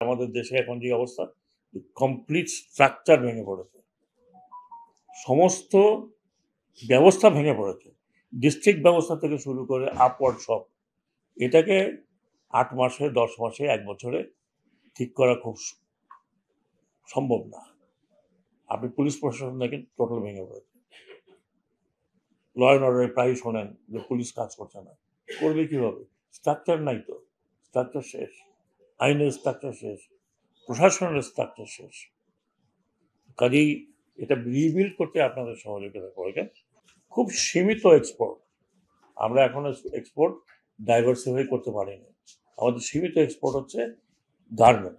আমাদের দেশে এখন যে অবস্থা, কমপ্লিট স্ট্রাকচার ভেঙে পড়েছে, সমস্ত ব্যবস্থা ভেঙে পড়েছে, ডিস্ট্রিক্ট ব্যবস্থা থেকে শুরু করে আপওয়ার্ড সব। এটাকে 8 মাসে, 10 মাসে, 1 বছরে ঠিক করা খুব সম্ভব না। আপনি পুলিশ প্রশাসন দেখেন, টোটাল ভেঙে পড়েছে। ল অ্যান্ড অর্ডারে প্রায় শোনেন যে পুলিশ কাজ করছে না। করবে কিভাবে? স্ট্রাকচার নাই তো, স্ট্রাকচার শেষ, আইনের স্ট্রাকচার শেষ, প্রশাসনের স্ট্রাকচার শেষ। কাজেই এটা রিবিল্ড করতে আপনাদের সহযোগিতা করবেন। খুব সীমিত এক্সপোর্ট, আমরা এখনো এক্সপোর্ট ডাইভার্সিফাই করতে পারিনি। আমাদের সীমিত এক্সপোর্ট হচ্ছে গার্মেন্ট,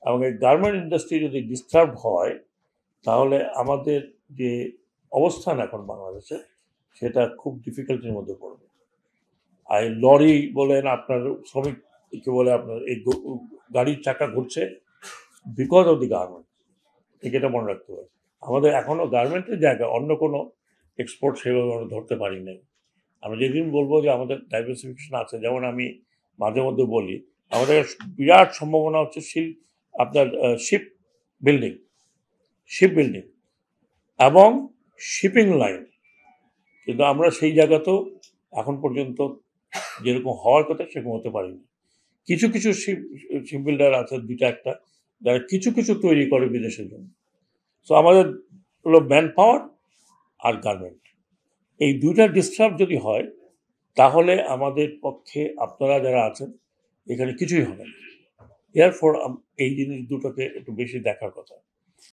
এবং এই গার্মেন্ট ইন্ডাস্ট্রি যদি ডিস্টার্ব হয় তাহলে আমাদের যে অবস্থান এখন বাংলাদেশে সেটা খুব ডিফিকাল্টির মধ্যে পড়বে। আর লরি বলেন, আপনার শ্রমিক কি বলে, আপনার এই গাড়ির চাকা ঘুরছে বিকজ অফ দি গার্মেন্ট, এটা মনে রাখতে হবে। আমাদের এখনো গার্মেন্টের জায়গায় অন্য কোনো এক্সপোর্ট সেভাবে আমরা ধরতে পারি নাই। আমরা যেদিন বলবো যে আমাদের ডাইভার্সিফিকেশন আছে, যেমন আমি মাঝে মধ্যে বলি আমাদের বিরাট সম্ভাবনা হচ্ছে আপনার শিপ বিল্ডিং এবং শিপিং লাইন, কিন্তু আমরা সেই জায়গাতেও এখন পর্যন্ত যেরকম হওয়ার কথা সেরকম হতে পারিনি। কিছু কিছু শিপ বিল্ডার আছে, 2-1টা, যারা কিছু কিছু তৈরি করে বিদেশের জন্য। সো আমাদের হলো ম্যান পাওয়ার আর গার্মেন্ট, এই দুইটা ডিস্টার্ব যদি হয় তাহলে আমাদের পক্ষে আপনারা যারা আছেন এখানে কিছুই হবে না। এরপর এই জিনিস দুটোকে একটু বেশি দেখার কথা।